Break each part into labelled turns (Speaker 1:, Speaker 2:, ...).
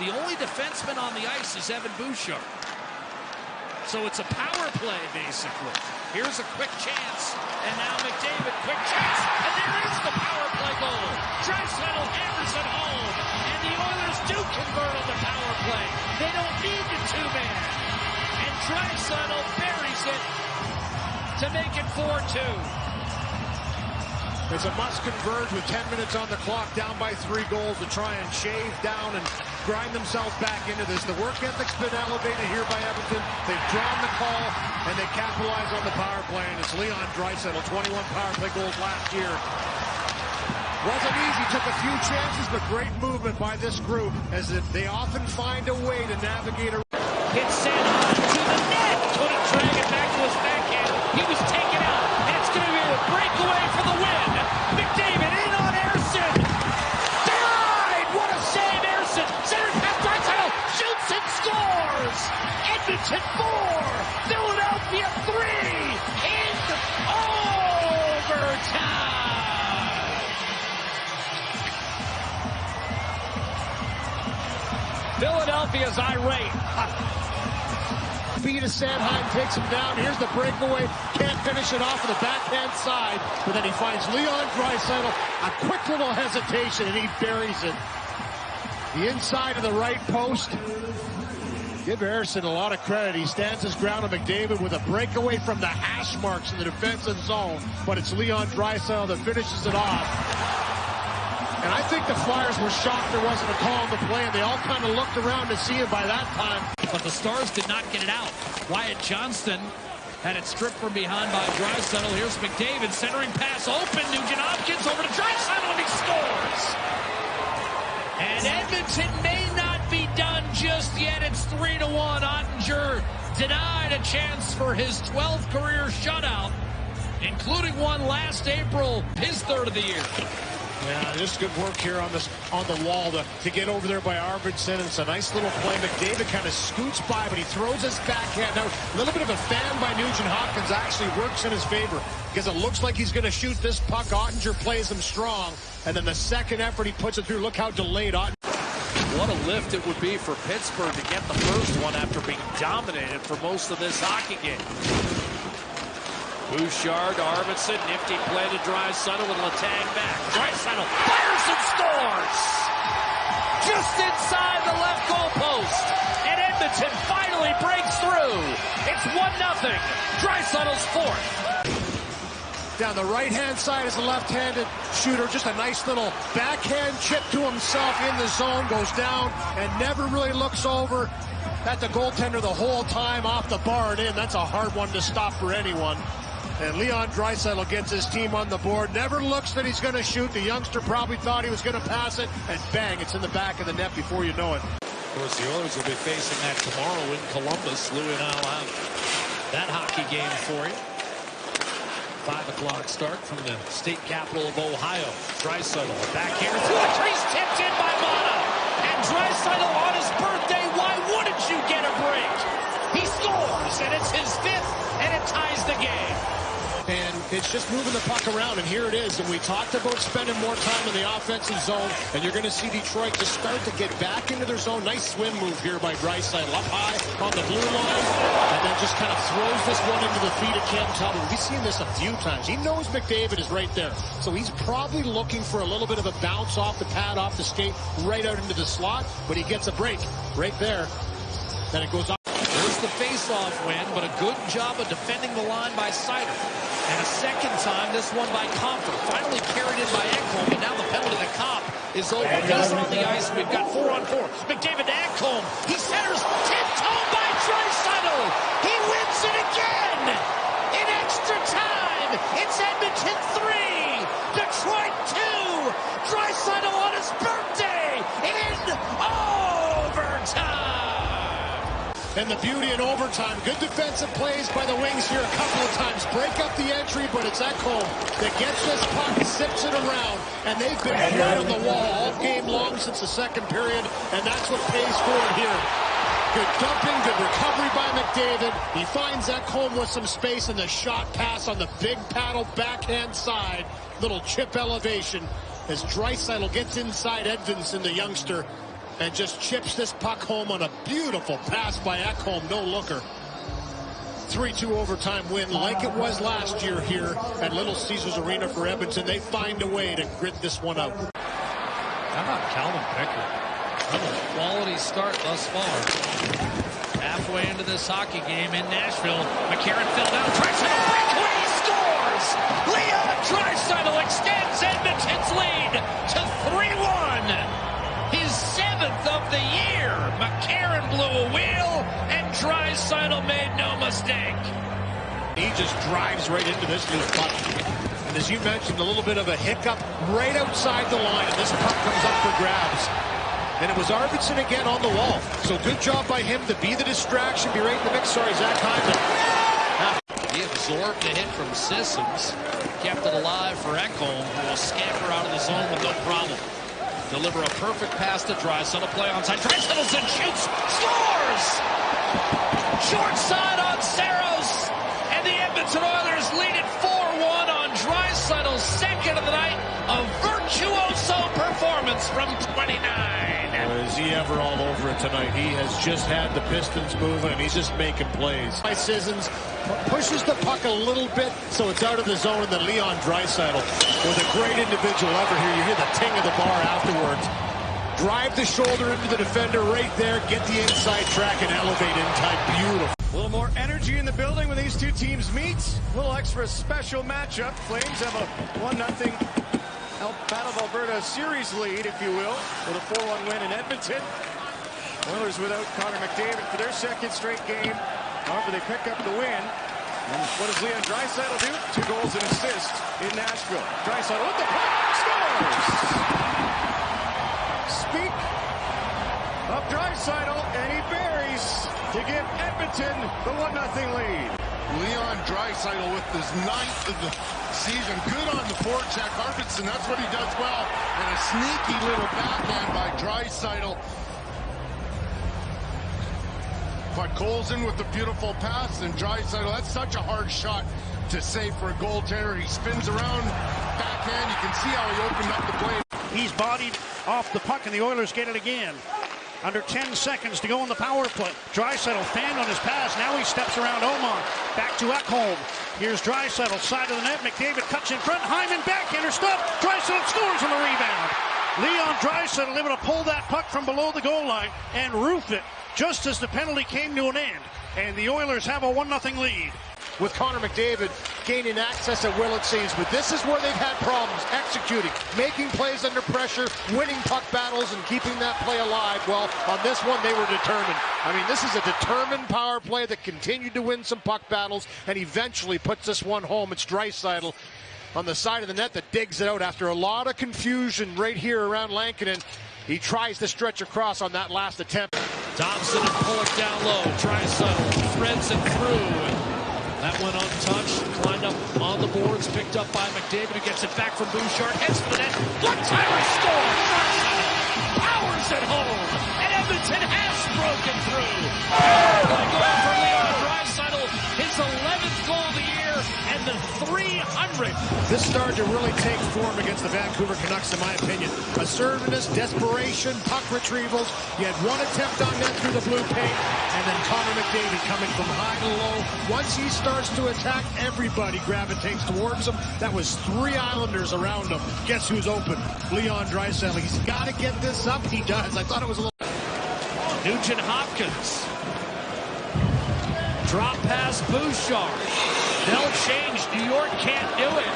Speaker 1: The only defenseman on the ice is Evan Bouchard. So it's a power play, basically. Here's a quick chance, and now McDavid, quick chance, and there is the power play goal. Draisaitl hammers it home, and the Oilers do convert on the power play. They don't need the two-man, and Draisaitl buries it to make it 4-2.
Speaker 2: It's a must converge with 10 minutes on the clock, down by 3 goals to try and shave down and grind themselves back into this. The work ethic's been elevated here by Edmonton. They've drawn the call, and they capitalize on the power play, and it's Leon Draisaitl, 21 power play goals last year. Wasn't easy, took a few chances, but great movement by this group, as they often find a way to navigate a...
Speaker 1: Hit Sanheim to the net! Couldn't drag it back to his backhand. He was taken out, and it's going to be a breakaway for the win. McDavid in on Ersson. Denied! What a save, Ersson! Centering past Draisaitl, shoots and scores! Edmonton 4, Philadelphia 3, in overtime! Philadelphia's irate.
Speaker 2: Beat of Sanheim takes him down. Here's the breakaway. Can't finish it off of the backhand side. But then he finds Leon Draisaitl. A quick little hesitation, and he buries it. The inside of the right post. Give Ersson a lot of credit. He stands his ground on McDavid with a breakaway from the hash marks in the defensive zone. But it's Leon Draisaitl that finishes it off. And I think the Flyers were shocked there wasn't a call on the play, and they all kind of looked around to see it by that time.
Speaker 1: But the Stars did not get it out. Wyatt Johnston had it stripped from behind by Draisaitl. Here's McDavid, centering pass open. Nugent Hopkins over to Draisaitl, and he scores. And Edmonton may not be done just yet. It's 3-1. Ottinger denied a chance for his 12th career shutout, including one last April, his 3rd of the year.
Speaker 2: Yeah, just good work here on the wall to get over there by Arvidsson. It's a nice little play. McDavid kind of scoots by, but he throws his backhand. Now, a little bit of a fan by Nugent Hopkins actually works in his favor, because it looks like he's going to shoot this puck. Ottinger plays him strong, and then the second effort he puts it through. Look how delayed Ottinger.
Speaker 1: What a lift it would be for Pittsburgh to get the first one after being dominated for most of this hockey game. Bouchard, Arvidsson, nifty play to Draisaitl with Letang back. Draisaitl fires and scores! Just inside the left goal post. And Edmonton finally breaks through. It's 1-0. Draisaitl's 4th.
Speaker 2: Down the right-hand side is a left-handed shooter. Just a nice little backhand chip to himself in the zone. Goes down and never really looks over at the goaltender the whole time, off the bar and in. That's a hard one to stop for anyone. And Leon Draisaitl gets his team on the board. Never looks that he's going to shoot. The youngster probably thought he was going to pass it, and bang, it's in the back of the net before you know it.
Speaker 1: Of course, the Oilers will be facing that tomorrow in Columbus. Louie and I'll have that hockey game for you. 5 o'clock start from the state capital of Ohio. Draisaitl back here through the crease, tipped in by Mana. And Draisaitl on his birthday, why wouldn't you get a break? He scores, and it's his 5th, and it ties the game.
Speaker 2: And it's just moving the puck around, and here it is. And we talked about spending more time in the offensive zone, and you're going to see Detroit just start to get back into their zone. Nice swim move here by Draisaitl, up high on the blue line, and then just kind of throws this one into the feet of Cam Talbot. We've seen this a few times. He knows McDavid is right there, so he's probably looking for a little bit of a bounce off the pad, off the skate, right out into the slot, but he gets a break right there. Then it goes off.
Speaker 1: There's the face-off win, but a good job of defending the line by Seider. And a second time, this one by Compher. Finally carried in by Ekholm, and now the penalty to Kopp is over. He's on the ice. We've got 4-on-4. McDavid to Ekholm. He centers, tipped home by Draisaitl. He wins it again in extra time. It's Edmonton 3, Detroit 2. Draisaitl on his birthday in overtime.
Speaker 2: And the beauty in overtime, good defensive plays by the wings here a couple of times. Break up the entry, but it's Ekholm that gets this puck, zips it around, and they've been right on the wall all game long since the second period, and that's what pays for it here. Good dumping, good recovery by McDavid. He finds Ekholm with some space, and the shot pass on the big paddle backhand side. Little chip elevation as Draisaitl gets inside Edvinsson, the youngster. and just chips this puck home on a beautiful pass by Ekholm. No looker. 3-2 overtime win like it was last year here at Little Caesars Arena for Edmonton. They find a way to grit this one out.
Speaker 1: How about Calvin Pickard? A quality start thus far. Halfway into this hockey game in Nashville, McCarron fell down. Draisaitl breakaway, he scores! Leon Draisaitl extends Edmonton's lead to 3-1. His 7th of the year. McCarron blew a wheel, and Draisaitl made no mistake.
Speaker 2: He just drives right into this loose puck. And as you mentioned, a little bit of a hiccup right outside the line, and this puck comes up for grabs. And it was Arvidsson again on the wall. So good job by him to be the distraction, be right in the mix. Sorry, Zach Hyman.
Speaker 1: He absorbed the hit from Sissons, kept it alive for Ekholm, who will scamper out of the zone with no problem. Deliver a perfect pass to Draisaitl, play onside. Draisaitl's in, shoots, scores! Short side on Saros, and the Edmonton Oilers lead it 4-1 on Draisaitl's second of the night. A virtuoso performance from 29.
Speaker 2: Is he ever all over it tonight? He has just had the Pistons moving, and he's just making plays. By Sissons pushes the puck a little bit, so it's out of the zone, and then Leon Draisaitl with a great individual effort here. You hear the ting of the bar afterwards. Drive the shoulder into the defender right there, get the inside track, and elevate in time. Beautiful.
Speaker 3: A little more energy in the building when these two teams meet. A little extra special matchup. Flames have a 1-0 Battle of Alberta series lead, if you will, with a 4-1 win in Edmonton. Oilers without Connor McDavid for their second straight game. However, they pick up the win. And what does Leon Draisaitl do? 2 goals and assists in Nashville. Draisaitl with the puck, scores! Speak of Draisaitl, and he buries to give Edmonton the 1-0 lead.
Speaker 4: Leon Draisaitl with his 9th of the season. Good on the forecheck. Arvidsson, that's what he does well. And a sneaky little backhand by Draisaitl. But Colson with the beautiful pass, and Draisaitl, that's such a hard shot to save for a goaltender. He spins around, backhand. You can see how he opened up the play.
Speaker 5: He's bodied off the puck, and the Oilers get it again. Under 10 seconds to go in the power play. Draisaitl fanned on his pass. Now he steps around Omar. Back to Ekholm. Here's Draisaitl, side of the net. McDavid cuts in front. Hyman backhander stop. Draisaitl scores on the rebound. Leon Draisaitl able to pull that puck from below the goal line and roof it just as the penalty came to an end. And the Oilers have a 1-0 lead.
Speaker 2: With Connor McDavid gaining access at will, it seems. But this is where they've had problems executing, making plays under pressure, winning puck battles, and keeping that play alive. Well, on this one, they were determined. I mean, this is a determined power play that continued to win some puck battles and eventually puts this one home. It's Draisaitl on the side of the net that digs it out after a lot of confusion right here around Lankinen. He tries to stretch across on that last attempt.
Speaker 1: Thompson and Pulock down low. Draisaitl threads it through. That went untouched, climbed up on the boards, picked up by McDavid, who gets it back from Bouchard, heads for the net, one-timer scores! Powers it home, and Edmonton has broken through. Going for Leon Draisaitl, his 11th goal of the year, and the 300th.
Speaker 2: This started to really take form against the Vancouver Canucks, in my opinion. Assertiveness, desperation, puck retrievals. You had one attempt on net through the blue paint, and then Connor McDavid coming from high to low. Once he starts to attack, everybody gravitates towards him. That was 3 Islanders around him. Guess who's open? Leon Draisaitl. He's got to get this up. He does. I thought it was a little...
Speaker 1: Nugent Hopkins. Drop pass Bouchard. They'll change. New York can't do it.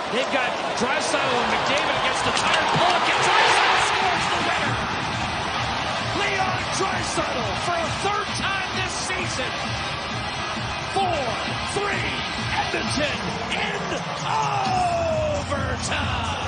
Speaker 1: They've got Draisaitl and McDavid against the tired Pulock, and Draisaitl scores the winner. Leon Draisaitl for a 3rd time this season. 4-3 Edmonton in overtime.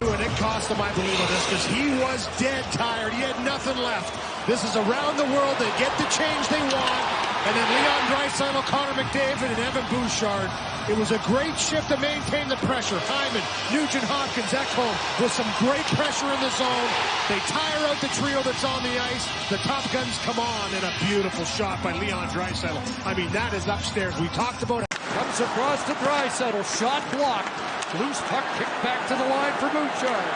Speaker 2: And it cost him, I believe, on this, because he was dead tired. He had nothing left. This is around the world. They get the change they want. And then Leon Draisaitl, Connor McDavid, and Evan Bouchard. It was a great shift to maintain the pressure. Hyman, Nugent Hopkins, Ekholm with some great pressure in the zone. They tire out the trio that's on the ice. The Top Guns come on, and a beautiful shot by Leon Draisaitl. I mean, that is upstairs. We talked about it.
Speaker 6: Comes across to Draisaitl. Shot blocked. Loose puck kicked back to the line for Bouchard.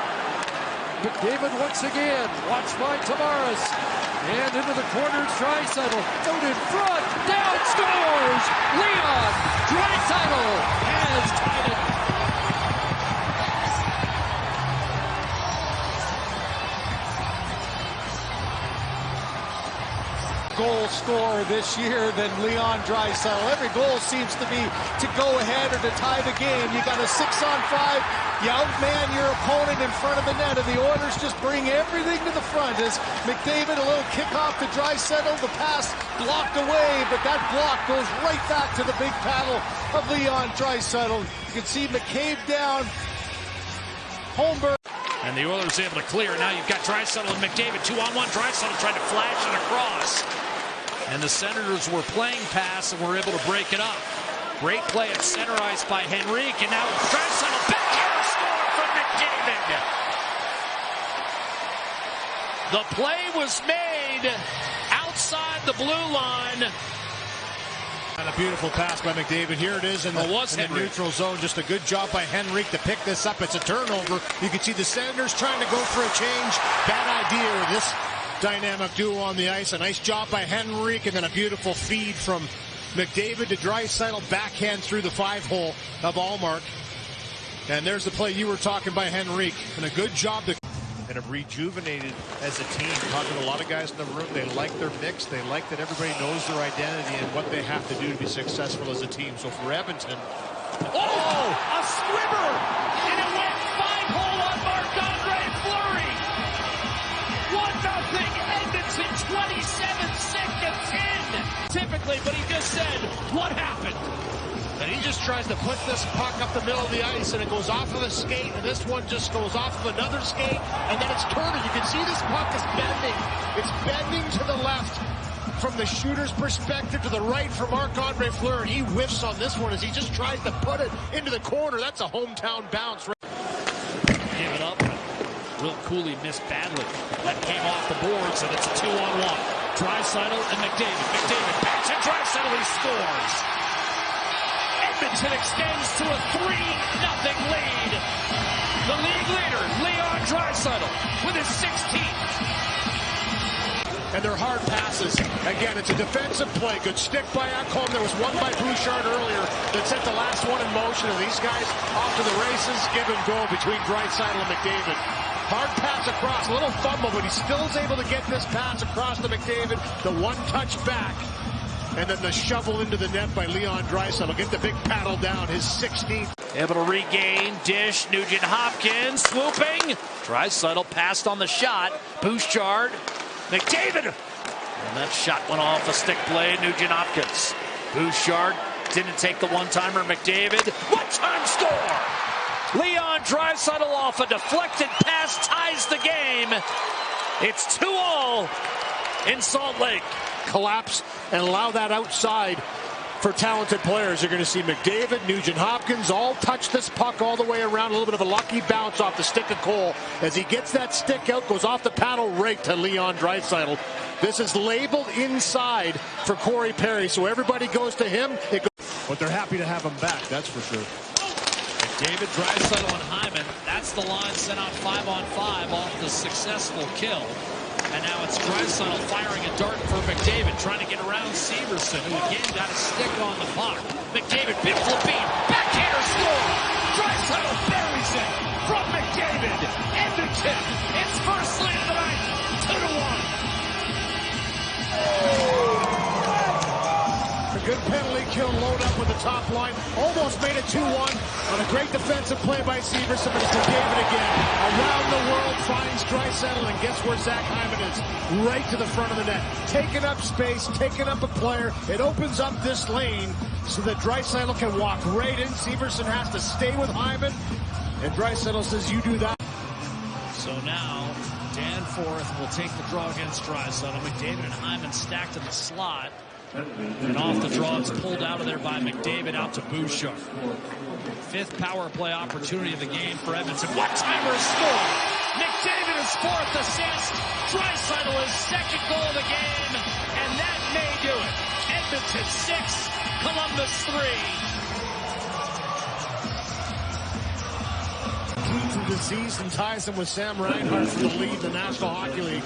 Speaker 6: McDavid once again, watched by Tavares. And into the corners, Draisaitl out in front, down, scores! Leon Draisaitl has tied it.
Speaker 2: Goal scorer this year than Leon Draisaitl. Every goal seems to be to go ahead or to tie the game. You got a 6-on-5. You outman your opponent in front of the net, and the Oilers just bring everything to the front. As McDavid, a little kickoff to Draisaitl, the pass blocked away, but that block goes right back to the big paddle of Leon Draisaitl. You can see McCabe down. Holmberg.
Speaker 1: And the Oilers able to clear. Now you've got Draisaitl and McDavid 2-on-1. Draisaitl tried to flash it across. And the Senators were playing pass and were able to break it up. Great play at center ice by Henrique. And now Draisaitl backhand score from McDavid. The play was made outside the blue line.
Speaker 2: And a beautiful pass by McDavid. Here it is in the neutral zone. Just a good job by Henrique to pick this up. It's a turnover. You can see the Senators trying to go for a change. Bad idea with this dynamic duo on the ice. A nice job by Henrique, and then a beautiful feed from McDavid to Draisaitl. Backhand through the 5-hole of Allmark. And there's the play you were talking by Henrique. And a good job to
Speaker 3: and have rejuvenated as a team. Talking to a lot of guys in the room, they like their mix. They like that everybody knows their identity and what they have to do to be successful as a team. So for Edmonton,
Speaker 1: a swimmer, and it went 5-hole on Marc-Andre Fleury. 1-0 Edmonton, 27 seconds in. Typically, but he just said, what happened?
Speaker 2: And he just tries to put this puck up the middle of the ice, and it goes off of a skate, and this one just goes off of another skate, and then it's turning. You can see this puck is bending. It's bending to the left from the shooter's perspective, to the right for Marc-Andre Fleury. He whiffs on this one as he just tries to put it into the corner. That's a hometown bounce.
Speaker 1: Give it up. Real Cooley missed badly. That came off the boards, and it's a 2-on-1. Draisaitl and McDavid. McDavid backs and Draisaitl, he scores. Edmonton extends to a 3-0 lead. The league leader, Leon Draisaitl, with his 16th.
Speaker 2: And they're hard passes. Again, it's a defensive play. Good stick by Ekholm. There was one by Bouchard earlier that set the last one in motion. And these guys off to the races, give and go between Draisaitl and McDavid. Hard pass across, a little fumble, but he still is able to get this pass across to McDavid. The one-touch back. And then the shovel into the net by Leon Draisaitl. Get the big paddle down, his 16th.
Speaker 1: Able to regain, dish, Nugent Hopkins, swooping. Draisaitl passed on the shot. Bouchard, McDavid. And that shot went off a stick blade, Nugent Hopkins. Bouchard didn't take the one-timer, McDavid. One-time score! Leon Draisaitl off a deflected pass ties the game. It's 2-2 in Salt Lake.
Speaker 2: Collapse and allow that outside for talented players. You're going to see McDavid, Nugent Hopkins all touch this puck all the way around. A little bit of a lucky bounce off the stick of Cole. As he gets that stick out, goes off the paddle right to Leon Draisaitl. This is labeled inside for Corey Perry, so everybody goes to him.
Speaker 3: But they're happy to have him back, that's for sure.
Speaker 1: McDavid, Draisaitl, and Hyman. That's the line sent out 5-on-5 off the successful kill. And now it's Draisaitl firing a dart for McDavid, trying to get around Severson, who again got a stick on the puck. McDavid, beautiful beat, backhander score. Draisaitl buries it from McDavid. Edmonton, its first lead of the night, 2-1.
Speaker 2: A good penalty kill, load up with the top line. Almost made it 2-1 on a great defensive play by Severson, but it's McDavid again. Around the world finds Draisaitl, and guess where Zach Hyman is? Right to the front of the net. Taking up space, taking up a player. It opens up this lane so that Draisaitl can walk right in. Severson has to stay with Hyman, and Draisaitl says, you do that.
Speaker 1: So now, Danforth will take the draw against Draisaitl. McDavid and Hyman stacked in the slot. And off the draw, it's pulled out of there by McDavid out to Bouchard. Fifth power play opportunity of the game for Edmonton. One-timer score. McDavid his fourth assist. Draisaitl his second goal of the game. And that may do it. Edmonton 6, Columbus 3.
Speaker 2: disease and ties him with Sam Reinhart for the lead in the National Hockey League.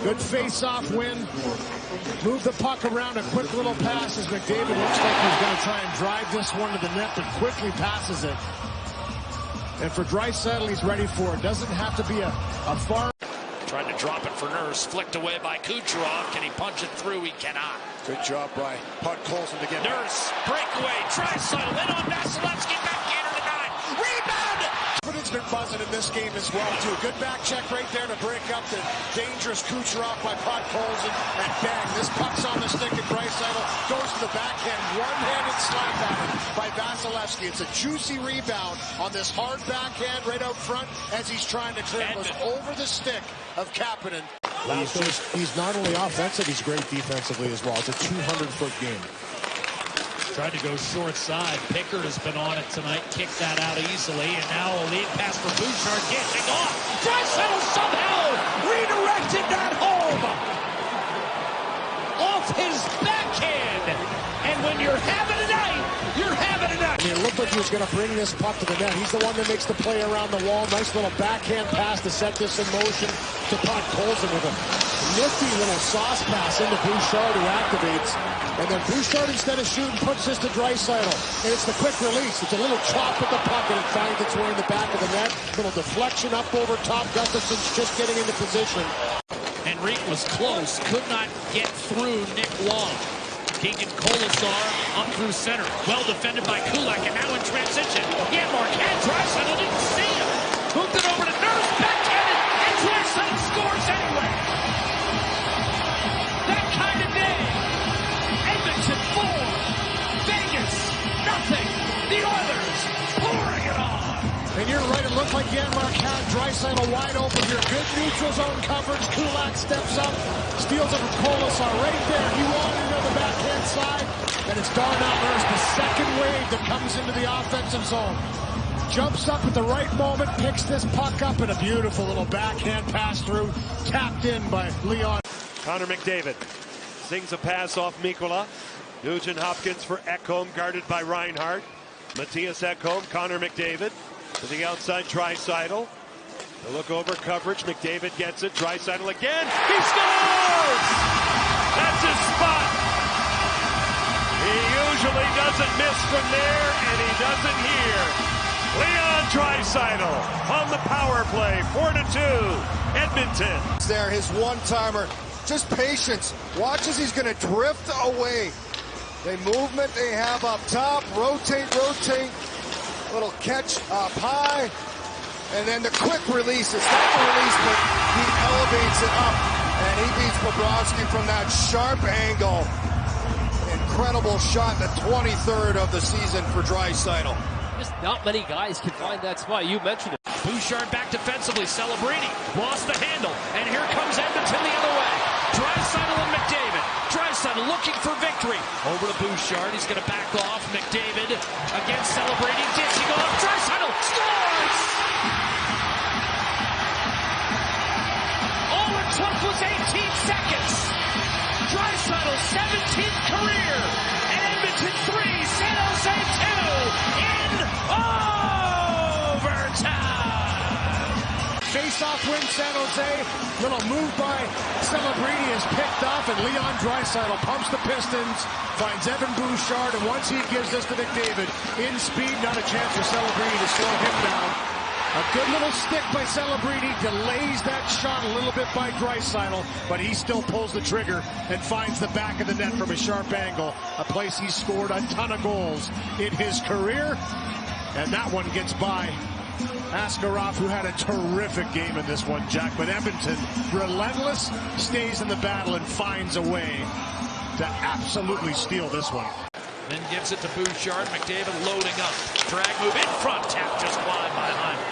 Speaker 2: Good face-off win. Move the puck around, a quick little pass as McDavid looks like he's going to try and drive this one to the net, but quickly passes it. And for Draisaitl, he's ready for it. Doesn't have to be a far...
Speaker 1: Tried to drop it for Nurse, flicked away by Kucherov. Can he punch it through? He cannot.
Speaker 3: Good job by Podkolzin to get
Speaker 1: Nurse, breakaway, Draisaitl in on Vasilevsky, backhander denied. Rebound!
Speaker 3: Confidence been buzzing in this game as well, too. Good back check right there to break up the dangerous Kucherov by Podkolzin. And bang, this puck's on the stick, and Draisaitl goes to the backhand. One-handed slap at it by Vasilevsky. It's a juicy rebound on this hard backhand right out front as he's trying to clear. It was over the stick of Kapanen.
Speaker 2: He's not only offensive, he's great defensively as well. It's a 200-foot game.
Speaker 1: Tried to go short side. Pickard has been on it tonight. Kicked that out easily. And now a lead pass for Bouchard. Getting off. Draisaitl somehow redirected that home. Off his backhand. And when you're having a night, you're having a night.
Speaker 2: I mean, it looked like he was going to bring this puck to the net. He's the one that makes the play around the wall. Nice little backhand pass to set this in motion to Podkolzin with a nifty little sauce pass into Bouchard, who activates. And then Bouchard, instead of shooting, puts this to Draisaitl. And it's the quick release. It's a little chop at the puck, and it finds its way in the back of the net. Little deflection up over top. Gustafson's just getting into position.
Speaker 1: Henrique was close. Could not get through Nick Long. Keegan Colasar up through center. Well defended by Kulak, and now in transition. Yeah, Marquette. Draisaitl didn't see him. Hooked it over to Nurse, backhanded, and Draisaitl scores anyway. That kind of day. Edmonton 4, Vegas nothing. The Oilers pouring it on.
Speaker 2: And you're right, it looked like Jan Marquette, Draisaitl wide open here. Good neutral zone coverage. Kulak steps up, steals it from Colasar right there. He wanted it on the backhand side, and it's Darnell Nurse, the second wave that comes into the offensive zone. Jumps up at the right moment, picks this puck up, and a beautiful little backhand pass through, tapped in by Leon.
Speaker 7: Connor McDavid sings a pass off Mikkola. Nugent Hopkins for Ekholm, guarded by Reinhart. Matthias Ekholm, Connor McDavid to the outside, Draisaitl. The look over coverage, McDavid gets it, Draisaitl again, he scores! That's his spot. He usually doesn't miss from there, and he doesn't here. Leon Draisaitl on the power play, 4-2, Edmonton.
Speaker 3: There, his one-timer. Just patience. Watch as he's going to drift away. The movement they have up top, rotate. Little catch up high. And then the quick release. It's not the release, but he elevates it up. And he beats Bobrovsky from that sharp angle. Incredible shot, the 23rd of the season for Draisaitl.
Speaker 6: Just not many guys can find that spot. You mentioned it.
Speaker 1: Bouchard back defensively. Celebrini lost the handle. And here comes Edmonton the other way. Draisaitl and McDavid. Draisaitl looking for victory. Over to Bouchard. He's going to back off. McDavid against Celebrini. Dishing off. Draisaitl scores! All it took was 18 seconds. Draisaitl's 17th career. And Edmonton 3, San Jose 2 in overtime.
Speaker 2: Face-off win, San Jose. Little move by Celebrini is picked off, and Leon Draisaitl pumps the Pistons, finds Evan Bouchard, and once he gives this to McDavid, in speed, not a chance for Celebrini to slow him down. A good little stick by Celebrini, delays that shot a little bit by Draisaitl, but he still pulls the trigger and finds the back of the net from a sharp angle, a place he's scored a ton of goals in his career, and that one gets by Askarov, who had a terrific game in this one, Jack. But Edmonton, relentless, stays in the battle and finds a way to absolutely steal this one.
Speaker 1: Then gives it to Bouchard. McDavid loading up. Drag move in front. Tap just wide by Hyman.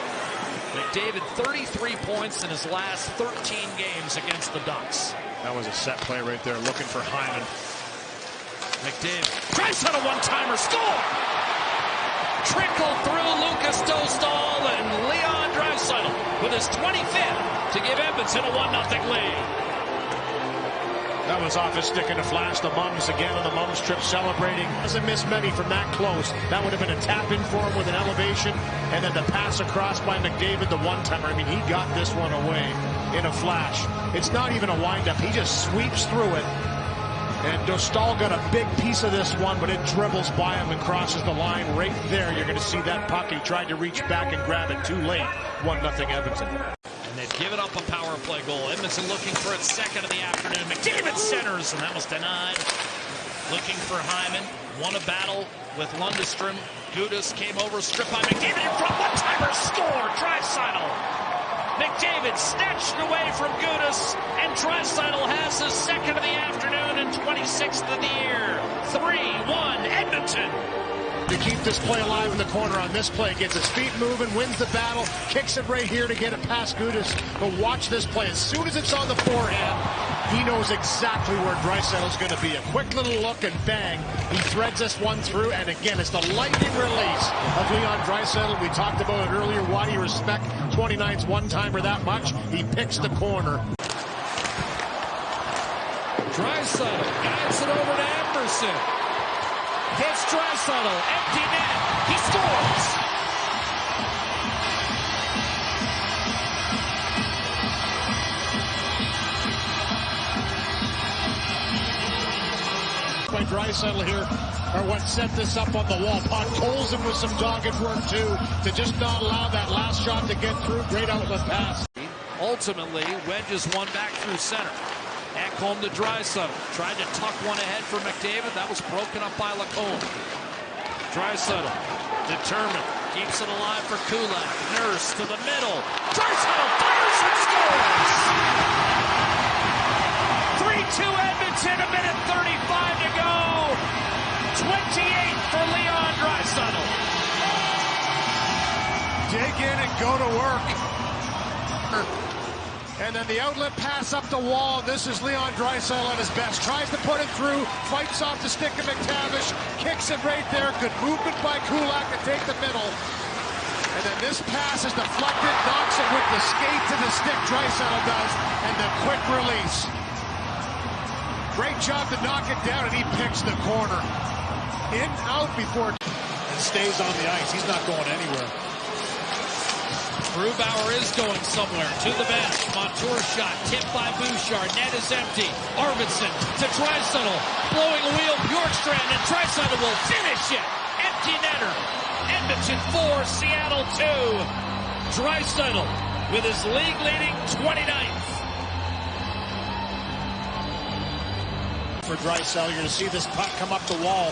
Speaker 1: McDavid 33 points in his last 13 games against the Ducks.
Speaker 2: That was a set play right there, looking for Hyman.
Speaker 1: McDavid. Draisaitl one-timer. Score! Trickled through Lucas Dostal and Leon Draisaitl with his 25th to give Edmonton a 1-0 lead.
Speaker 2: That was off his stick in a flash. The Mums again on the Mums trip celebrating. Doesn't miss many from that close. That would have been a tap in for him with an elevation. And then the pass across by McDavid, the one-timer. I mean, he got this one away in a flash. It's not even a wind-up. He just sweeps through it. And Dostal got a big piece of this one, but it dribbles by him and crosses the line right there. You're going to see that puck. He tried to reach back and grab it too late. 1-0 Edmonton.
Speaker 1: They've given up a power play goal. Edmonton looking for its second of the afternoon. McDavid centers, and that was denied. Looking for Hyman. Won a battle with Lundestrom. Gudas came over, stripped by McDavid in front. One-timer score. Draisaitl. McDavid snatched away from Gudas, and Draisaitl has his second of the afternoon and 26th of the year. 3-1 Edmonton.
Speaker 2: To keep this play alive in the corner on this play. Gets his feet moving, wins the battle, kicks it right here to get it past Gudas. But watch this play. As soon as it's on the forehand, he knows exactly where Draisaitl's going to be. A quick little look and bang. He threads this one through, and again, it's the lightning release of Leon Draisaitl. We talked about it earlier. Why do you respect 29's one-timer that much? He picks the corner.
Speaker 6: Draisaitl guides it over to Anderson. Hits Draisaitl, empty net, he scores!
Speaker 2: By Draisaitl here are what set this up on the wall. Podkolzin with some dogged work too to just not allow that last shot to get through. Great outlet pass.
Speaker 1: Ultimately, wedges one back through center. Ekholm to Draisaitl. Tried to tuck one ahead for McDavid. That was broken up by Lacombe. Draisaitl, determined. Keeps it alive for Kulak. Nurse to the middle. Draisaitl fires and scores! 3-2 Edmonton, a minute 35 to go. 28 for Leon Draisaitl.
Speaker 2: Dig in and go to work. And then the outlet pass up the wall. This is Leon Draisaitl at his best. Tries to put it through. Fights off the stick of McTavish. Kicks it right there. Good movement by Kulak to take the middle. And then this pass is deflected. Knocks it with the skate to the stick. Draisaitl does. And the quick release. Great job to knock it down. And he picks the corner. In, out before. And stays on the ice. He's not going anywhere.
Speaker 1: Grubauer is going somewhere. To the bench. Montour shot. Tipped by Bouchard. Net is empty. Arvidsson to Draisaitl. Blowing a wheel. Bjorkstrand. And Draisaitl will finish it. Empty netter. Edmonton 4. Seattle 2. Draisaitl with his league-leading 29th.
Speaker 2: For Draisaitl, you're going to see this puck come up the wall.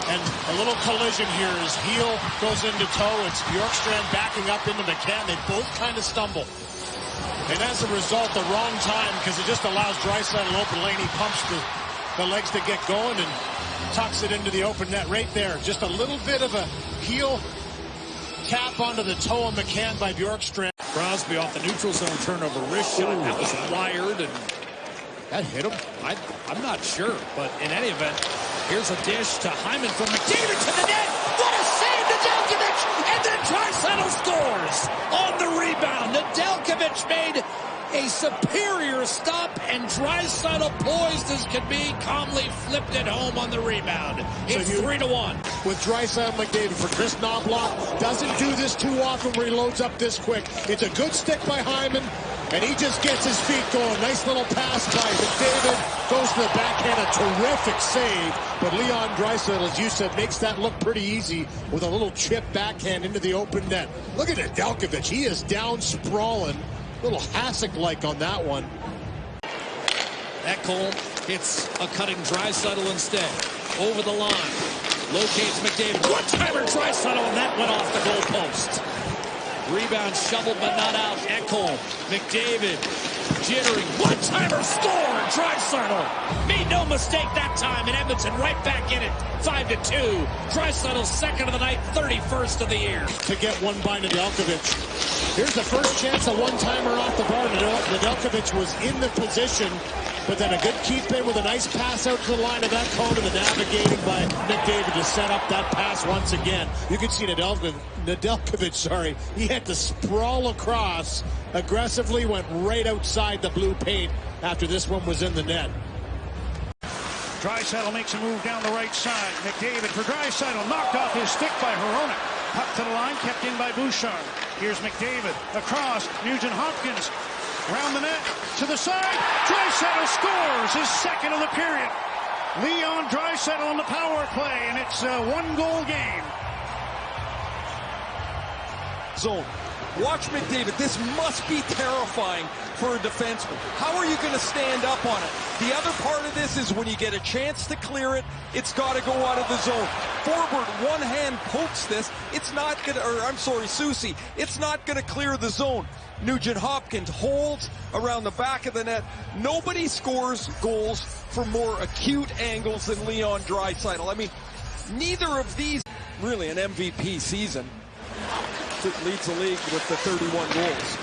Speaker 2: And a little collision here. His heel goes into toe. It's Bjorkstrand backing up into McCann. They both kind of stumble. And as a result, the wrong time, because it just allows Draisaitl open lane. He pumps the legs to get going and tucks it into the open net right there. Just a little bit of a heel tap onto the toe of McCann by Bjorkstrand.
Speaker 6: Crosby off the neutral zone turnover wrist shot. That was wired, and
Speaker 2: That hit him?
Speaker 6: I'm not sure, but in any event, here's a dish to Hyman from McDavid to the net. What a save, Nedeljkovic! And then Draisaitl scores on the rebound. Nedeljkovic made a superior stop, and Draisaitl, poised as can be, calmly flipped it home on the rebound. It's 3-1.
Speaker 2: With Draisaitl McDavid for Chris Knobloch. Doesn't do this too often where he loads up this quick. It's a good stick by Hyman, and he just gets his feet going. Nice little pass by McDavid. Goes to the backhand, a terrific save. But Leon Draisaitl, as you said, makes that look pretty easy with a little chip backhand into the open net. Look at Nedeljkovic. He is down sprawling. A little Hasek-like on that one.
Speaker 6: Ekholm hits a cutting Draisaitl instead. Over the line. Locates McDavid. One-timer Draisaitl, and that went off the goalpost. Rebound shoveled but not out. Ekholm. McDavid. Jittering. One-timer score. Draisaitl made no mistake that time, and Edmonton right back in it. 5-2. Draisaitl's second of the night, 31st of the year.
Speaker 2: To get one by Nedeljkovic. Here's the first chance, a one-timer off the bar. Nedeljkovic was in the position, but then a good keep in with a nice pass out to the line of Ekholm, and the navigating by McDavid to set up that pass once again. You can see Nedeljkovic Nedeljkovic, he had to sprawl across, aggressively went right outside the blue paint after this one was in the net.
Speaker 5: Draisaitl makes a move down the right side. McDavid for Draisaitl, knocked off his stick by Hronek. Puck to the line, kept in by Bouchard. Here's McDavid, across, Nugent-Hopkins, around the net, to the side. Draisaitl scores his second of the period. Leon Draisaitl on the power play, and it's a one-goal game.
Speaker 6: Zone. Watch McDavid. This must be terrifying for a defenseman. How are you going to stand up on it? The other part of this is when you get a chance to clear it, it's got to go out of the zone. Forward, one hand pokes this. It's not going to, or I'm sorry, Soucy. It's not going to clear the zone. Nugent-Hopkins holds around the back of the net. Nobody scores goals from more acute angles than Leon Draisaitl. I mean, neither of these really an MVP season. Leads the league with the 31 goals.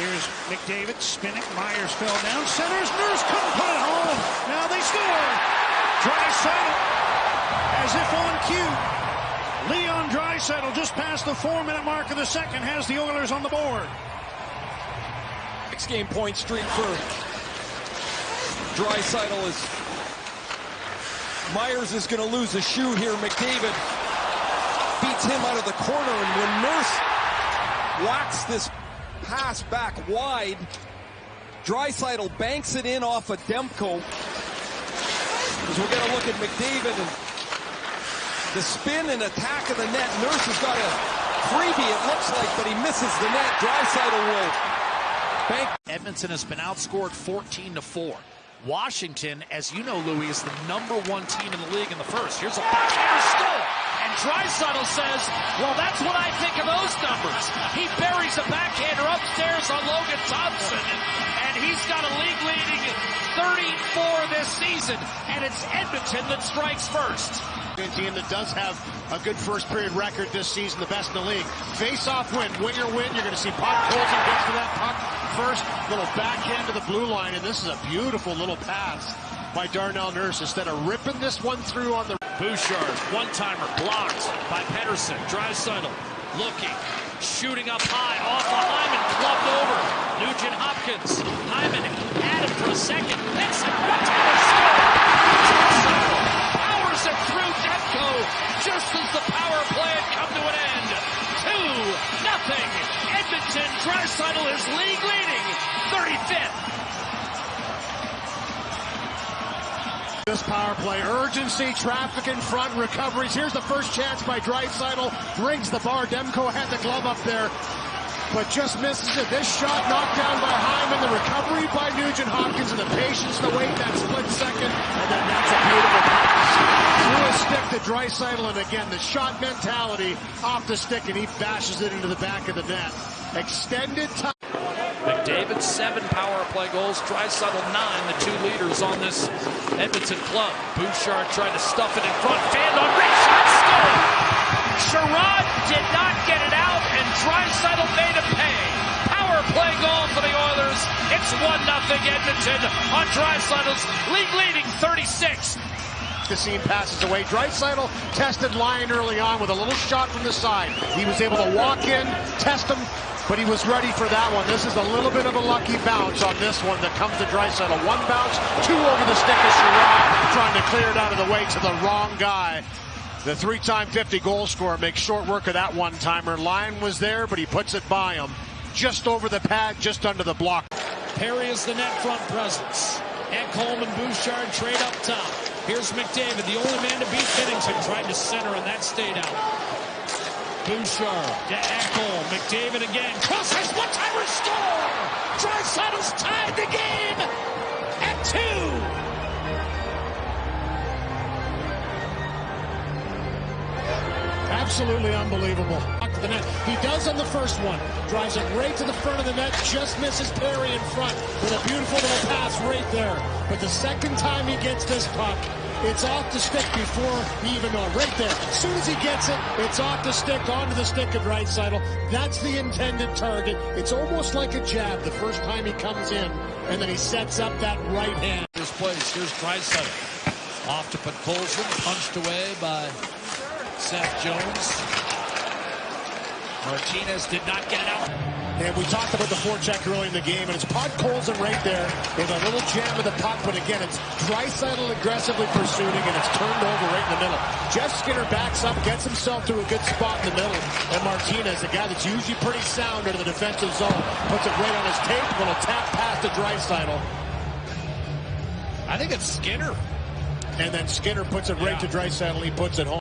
Speaker 5: Here's McDavid spinning. Myers fell down. Centers. Nurse couldn't put it home. Now they score. Draisaitl, as if on cue. Leon Draisaitl, just past the 4-minute mark of the second, has the Oilers on the board.
Speaker 6: 6-game point streak for Draisaitl is. Myers is going to lose a shoe here. McDavid beats him out of the corner, and when Nurse whacks this pass back wide, Draisaitl banks it in off of Demko. As we're going to look at McDavid and the spin and attack of the net. Nurse has got a freebie, it looks like, but he misses the net. Draisaitl will bank.
Speaker 1: Edmonton has been outscored 14-4. Washington, as you know, Louis, is the #1 team in the league in the first. Here's a backhander still. And Draisaitl says, well, that's what I think of those numbers. He buries a backhander upstairs on Logan Thompson, and he's got a league-leading 34 this season, and it's Edmonton that strikes first.
Speaker 2: A team that does have a good first-period record this season, the best in the league. Face-off win, winner win. You're going to see Puck Colson gets to that puck first, little backhand to the blue line, and this is a beautiful little pass by Darnell Nurse instead of ripping this one through on the...
Speaker 1: Bouchard, one-timer, blocked by Pettersson. Draisaitl looking, shooting up high, off of Hyman, clubbed over. Nugent-Hopkins, Hyman at him for a second. That's a one-timer score. Draisaitl powers it through Demko just as the power play had come to an end. 2-0. Edmonton. Draisaitl is league leading, 35th.
Speaker 2: This power play, urgency, traffic in front, recoveries. Here's the first chance by Draisaitl. Rings the bar. Demko had the glove up there, but just misses it. This shot knocked down by Hyman. The recovery by Nugent-Hopkins, and the patience to wait that split second. And then that's a beautiful pass through a stick to Draisaitl. And again, the shot mentality off the stick, and he bashes it into the back of the net. Extended time.
Speaker 1: McDavid, 7 power play goals. Draisaitl, 9, the 2 leaders on this Edmonton club. Bouchard tried to stuff it in front. Fanned on great shot, score! Sherrod did not get it out, and Draisaitl made him pay. Power play goal for the Oilers. It's 1-0 Edmonton on Draisaitl's league-leading 36.
Speaker 2: The scene passes away. Draisaitl tested Lyon early on with a little shot from the side. He was able to walk in, test him, but he was ready for that one. This is a little bit of a lucky bounce on this one that comes to Draisaitl. 1 bounce, 2 over the stick of Sherrod, trying to clear it out of the way to the wrong guy. The 3-time 50-goal scorer makes short work of that one-timer. Lyon was there, but he puts it by him. Just over the pad, just under the block.
Speaker 1: Perry is the net front presence. Ekholm and Bouchard trade up top. Here's McDavid, the only man to beat Binnington, trying to center, and that stayed out. Bouchard to Ekholm. McDavid again. Cross has one-timer score! Draisaitl's tied the game at 2.
Speaker 2: Absolutely unbelievable. To the net. He does on the first one. Drives it right to the front of the net. Just misses Perry in front with a beautiful little pass right there. But the second time he gets this puck, it's off the stick before he even knows. Right there. As soon as he gets it, it's off the stick, onto the stick of Draisaitl. That's the intended target. It's almost like a jab the first time he comes in, and then he sets up that right hand.
Speaker 1: Here's place. Here's Draisaitl. Off to Podkolzin. Punched away by Seth Jones. Martinez did not get it out.
Speaker 2: And we talked about the forecheck early in the game, and it's Podkolzin right there with a little jam of the puck, but again, it's Draisaitl aggressively pursuing, and it's turned over right in the middle. Jeff Skinner backs up, gets himself to a good spot in the middle, and Martinez, a guy that's usually pretty sound into the defensive zone, puts it right on his tape, a little tap pass to Draisaitl.
Speaker 1: I think it's Skinner.
Speaker 2: And then Skinner puts it right to Draisaitl, he puts it home.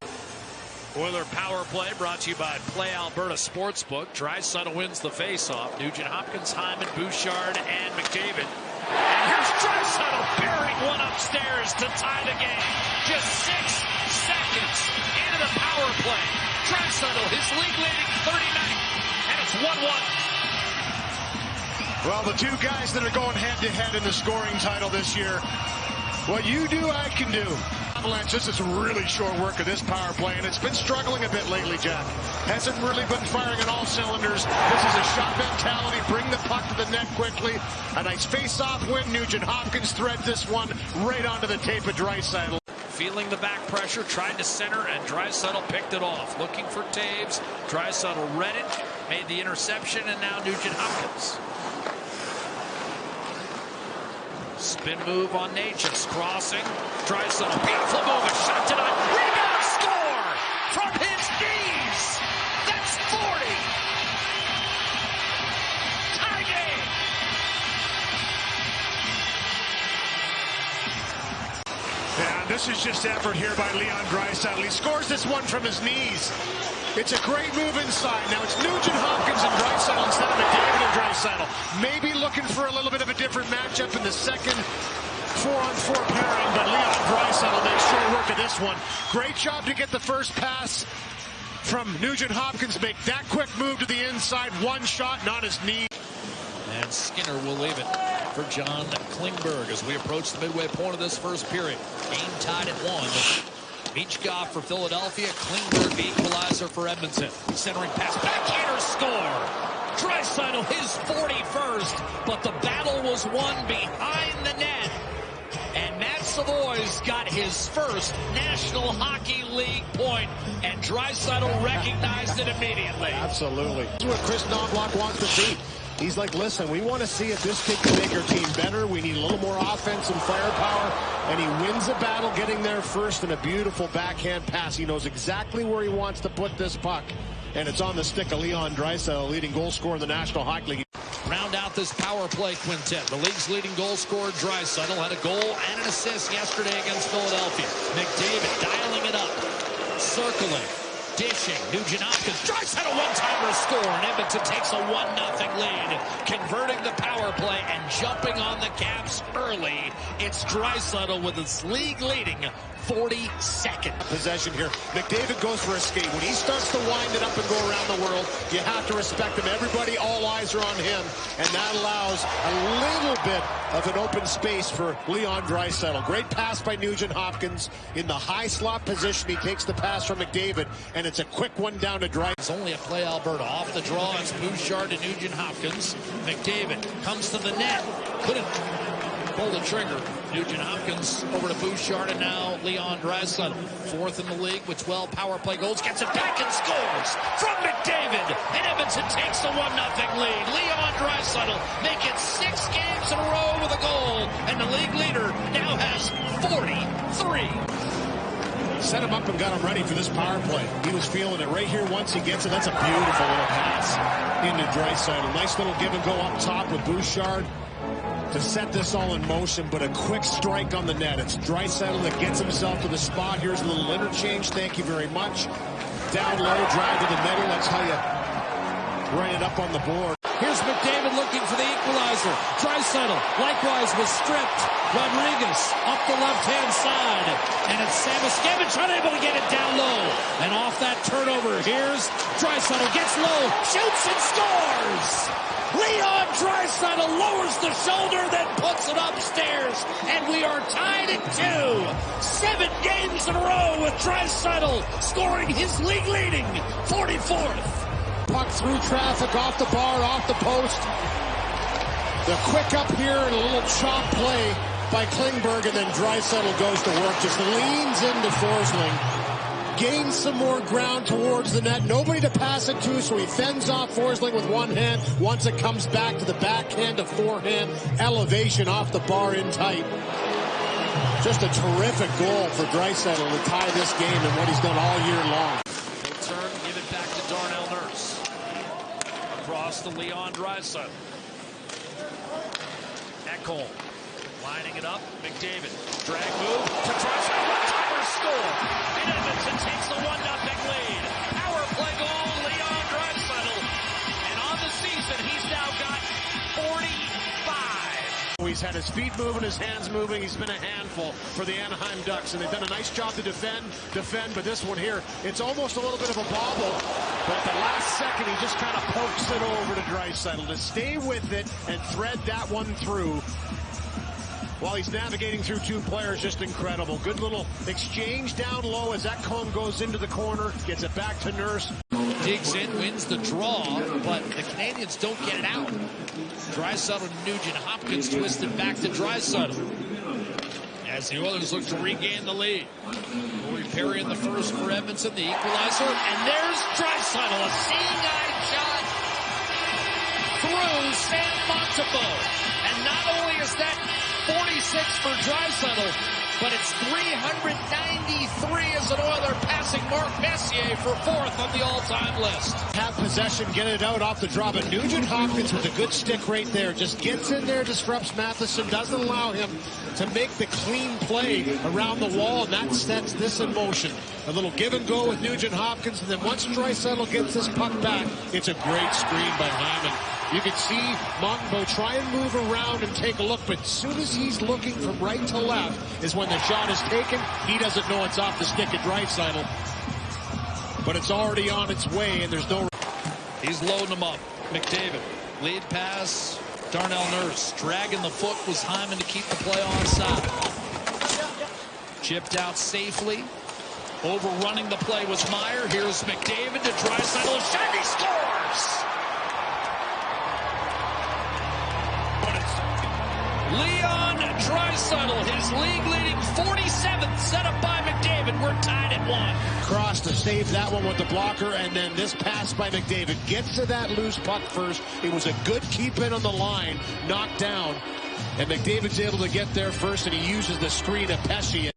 Speaker 1: Oiler power play brought to you by Play Alberta Sportsbook. Draisaitl wins the faceoff. Nugent Hopkins, Hyman, Bouchard, and McDavid. And here's Draisaitl burying one upstairs to tie the game. Just 6 seconds into the power play. Draisaitl, his league-leading 39th, and it's 1-1.
Speaker 3: Well, the two guys that are going head-to-head in the scoring title this year, what you do, I can do. Avalanche, this is really short work of this power play, and it's been struggling a bit lately, Jack. Hasn't really been firing on all cylinders. This is a shot mentality. Bring the puck to the net quickly. A nice face-off win. Nugent Hopkins threads this one right onto the tape of Draisaitl.
Speaker 1: Feeling the back pressure, tried to center, and Draisaitl picked it off. Looking for Taves. Draisaitl read it, made the interception, and now Nugent Hopkins. Spin move on Natchez, crossing. Draisaitl, beautiful move, a shot tonight. Rebound, score from his knees. That's 40. Tie game.
Speaker 3: Yeah, this is just effort here by Leon Draisaitl. He scores this one from his knees. It's a great move inside. Now it's Nugent Hopkins and Draisaitl instead of McDavid and Draisaitl. Maybe looking for a little bit of a different matchup in the second 4-on-4 pairing, but Leon Draisaitl makes short work of this one. Great job to get the first pass from Nugent Hopkins. Make that quick move to the inside. One shot, not his knee.
Speaker 1: And Skinner will leave it for John Klingberg as we approach the midway point of this first period. Game tied at 1. Michkov for Philadelphia. Klingberg, the equalizer for Edmonton. Centering pass, backhander score. Draisaitl, his 41st, but the battle was won behind the net. And Matt Savoy's got his first National Hockey League point, and Draisaitl recognized it immediately.
Speaker 2: Absolutely. This is what Chris Knobloch wants to see. He's like, listen, we want to see if this kid can make our team better. We need a little more offense and firepower. And he wins the battle getting there first in a beautiful backhand pass. He knows exactly where he wants to put this puck. And it's on the stick of Leon Draisaitl, leading goal scorer in the National Hockey League.
Speaker 1: Round out this power play quintet. The league's leading goal scorer, Draisaitl, had a goal and an assist yesterday against Philadelphia. McDavid dialing it up. Circling. Dishing, Nugent Hopkins, Draisaitl one-timer score, and Edmonton takes a 1-0 lead, converting the power play and jumping on the Caps early. It's Draisaitl with his league-leading 42nd
Speaker 2: possession here. McDavid goes for a skate. When he starts to wind it up and go around the world, you have to respect him. Everybody, all eyes are on him, and that allows a little bit of an open space for Leon Draisaitl. Great pass by Nugent Hopkins in the high slot position. He takes the pass from McDavid, and it's a quick one down to Draisaitl.
Speaker 1: It's only a play, Alberta. Off the draw, it's Bouchard to Nugent Hopkins. McDavid comes to the net. Couldn't pull the trigger. Nugent Hopkins over to Bouchard, and now Leon Draisaitl. Fourth in the league with 12 power play goals. Gets it back and scores from McDavid. And Edmonton takes the 1-0 lead. Leon Draisaitl make it 6 games in a row with a goal. And the league leader now has 43.
Speaker 2: Set him up and got him ready for this power play. He was feeling it right here once he gets it. That's a beautiful little pass into Draisaitl. Nice little give and go up top with Bouchard to set this all in motion, but a quick strike on the net. It's Draisaitl that gets himself to the spot. Here's a little interchange. Thank you very much. Down low, drive to the middle. That's how you run it up on the board.
Speaker 6: Here's McDavid looking for the equalizer. Draisaitl likewise was stripped. Rodriguez up the left-hand side. And it's Samoskevich unable to get it down low. And off that turnover, here's Draisaitl. Gets low, shoots and scores! Leon Draisaitl lowers the shoulder, then puts it upstairs. And we are tied at 2. 7 games in a row with Draisaitl scoring his league-leading 44th.
Speaker 2: Puck through traffic, off the bar, off the post. The quick up here and a little chop play by Klingberg, and then Draisaitl goes to work. Just leans into Forsling gains some more ground towards the net. Nobody to pass it to, so he fends off Forsling with one hand. Once it comes back to the backhand, a forehand elevation off the bar in tight. Just a terrific goal for Draisaitl to tie this game and what he's done all year long.
Speaker 1: He'll turn, give it back to Darnell Nurse. Across to Leon Draisaitl. Ekholm lining it up. McDavid. Drag move to Draisaitl. One-timer score. And Edmonton takes the 1-0 lead. Power play goal, Leon Draisaitl. And on the season, he's now got 45.
Speaker 2: He's had his feet moving, his hands moving. He's been a handful for the Anaheim Ducks, and they've done a nice job to defend. But this one here, it's almost a little bit of a bobble. But at the last second, he just kind of pokes it over to Draisaitl to stay with it and thread that one through. While he's navigating through two players, just incredible. Good little exchange down low as Ekholm goes into the corner, gets it back to Nurse.
Speaker 1: Digs in, wins the draw, but the Canadians don't get it out. Draisaitl and Nugent-Hopkins twisted back to Draisaitl as the Oilers look to regain the lead. Corey Perry in the first for Edmonton, the equalizer, and there's Draisaitl, a seeing-eye shot through San Montefiore. And not only is that 46 for Draisaitl, but it's 393 as an Oiler, passing Mark Messier for fourth on the all-time list.
Speaker 2: Have possession, get it out off the draw, but Nugent-Hopkins with a good stick right there. Just gets in there, disrupts Matheson, doesn't allow him to make the clean play around the wall, and that sets this in motion. A little give and go with Nugent-Hopkins, and then once Draisaitl gets this puck back, it's a great screen by Hyman. You can see Montembeault try and move around and take a look, but as soon as he's looking from right to left is when the shot is taken. He doesn't know it's off the stick of Draisaitl, but it's already on its way, and there's no...
Speaker 1: He's loading them up. McDavid, lead pass, Darnell Nurse. Dragging the foot was Hyman to keep the play onside. Chipped out safely. Overrunning the play was Meyer. Here's McDavid to Draisaitl. Shot, he scores! Leon Draisaitl, his league-leading 47th, set up by McDavid. We're tied at 1.
Speaker 2: Cross to save that one with the blocker, and then this pass by McDavid gets to that loose puck first. It was a good keep in on the line, knocked down, and McDavid's able to get there first, and he uses the screen of Pesce.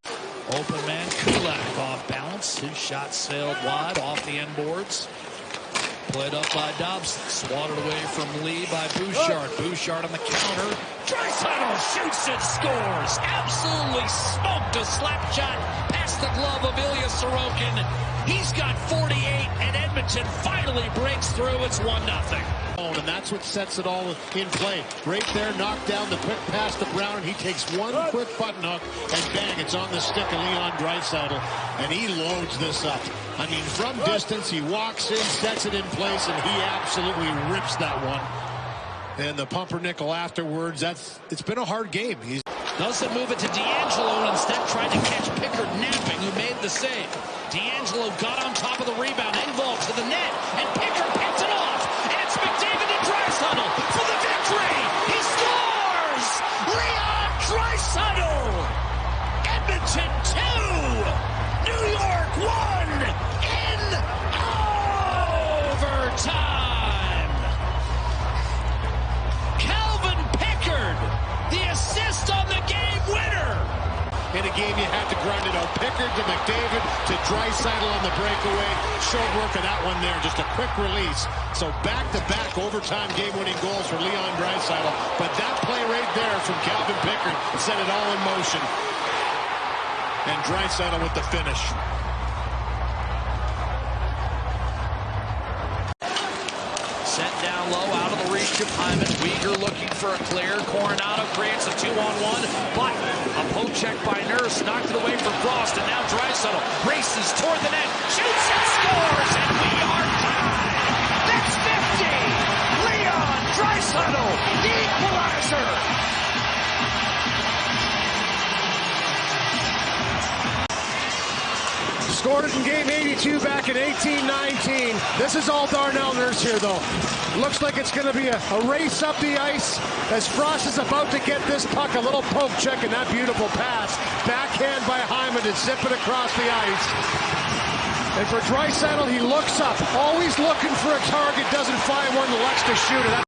Speaker 1: Open man Kulak off balance. His shot sailed wide off the end boards. Played up by Dobson. Swatted away from Lee by Bouchard. Bouchard on the counter. Draisaitl shoots and scores. Absolutely smoked a slap shot past the glove of Ilya Sorokin. He's got 48, and Edmonton finally breaks through. It's 1-0.
Speaker 2: And that's what sets it all in play. Right there, knocked down the quick pass to Brown, and he takes one quick button hook, and bang, it's on the stick of Leon Draisaitl, and he loads this up. I mean, from distance, he walks in, sets it in place, and he absolutely rips that one. And the pumpernickel afterwards, it's been a hard game. He
Speaker 1: doesn't move it to D'Angelo, and instead tried to catch Pickard napping, who made the save. D'Angelo got on top of the rebound, Engvall to the net, and Pickard picked it off. And it's McDavid to Draisaitl for the victory. He scores! Leon Draisaitl! Edmonton 2! New York 1 in overtime! Calvin Pickard, the assist on the game winner!
Speaker 2: In a game you had to grind it out. Pickard to McDavid to Draisaitl on the breakaway. Short work of that one there. Just a quick release. So back-to-back overtime game-winning goals for Leon Draisaitl. But that play right there from Calvin Pickard set it all in motion. And Draisaitl with the finish.
Speaker 1: Set down low, out of the reach of Hyman. Weegar looking for a clear. Coronado creates a 2-on-1, but a poke check by Nurse knocked it away from Frost, and now Draisaitl races toward the net, shoots and scores, and we are tied. That's 50. Leon Draisaitl, the equalizer.
Speaker 2: Scored it in game 82 back in 18-19. This is all Darnell Nurse here, though. Looks like it's going to be a race up the ice as Frost is about to get this puck. A little poke check and that beautiful pass. Backhand by Hyman to zip it across the ice. And for Draisaitl, he looks up, always looking for a target, doesn't find one, elects to shoot it.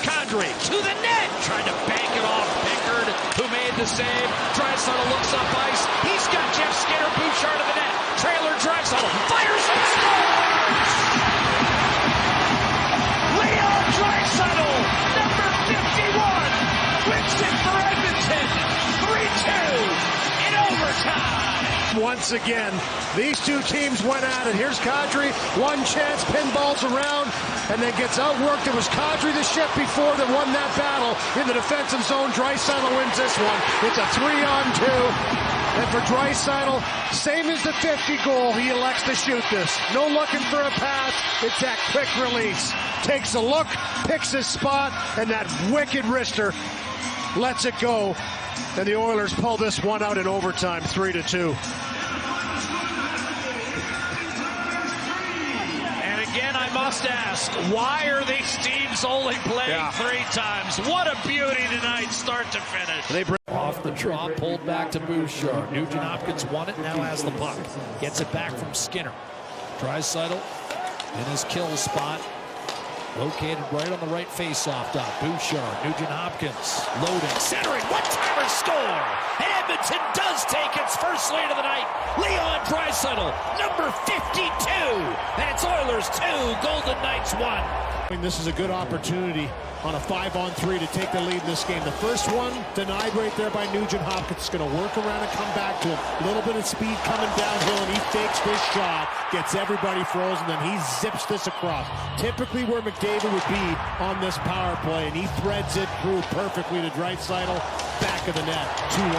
Speaker 1: Kadri to the net, trying to bank it off Pickard, who made the save. Draisaitl looks up ice. He's got Jeff Skinner, Bouchard to the net. Trailer Draisaitl fires and scores! Leon Draisaitl, number 51, wins it for Edmonton. 3-2 in overtime.
Speaker 2: Once again, these two teams went at it. Here's Kadri, one chance, pinballs around, and then gets outworked. It was Kadri the shift before that won that battle in the defensive zone. Draisaitl wins this one. It's a 3-on-2. And for Draisaitl, same as the 50 goal, he elects to shoot this. No looking for a pass. It's that quick release. Takes a look, picks his spot, and that wicked wrister lets it go. And the Oilers pull this one out in overtime, 3-2.
Speaker 1: And again, I must ask, why are these teams only playing 3 times? What a beauty tonight, start to finish. Off the draw, pulled back to Bouchard. Nugent Hopkins won it, now has the puck. Gets it back from Skinner. Draisaitl in his kill spot. Located right on the right face-off dot. Bouchard, Nugent Hopkins, loading, centering, one-timer score! And Edmonton does take its first lead of the night. Leon Draisaitl, number 52! And it's Oilers 2, Golden Knights 1.
Speaker 2: This is a good opportunity on a 5-on-3 to take the lead in this game. The first one denied right there by Nugent Hopkins. Is going to work around and come back to him. A little bit of speed coming downhill, and he fakes this shot, gets everybody frozen, then he zips this across. Typically where McDavid would be on this power play, and he threads it through perfectly to Draisaitl, back of the net, 2-1.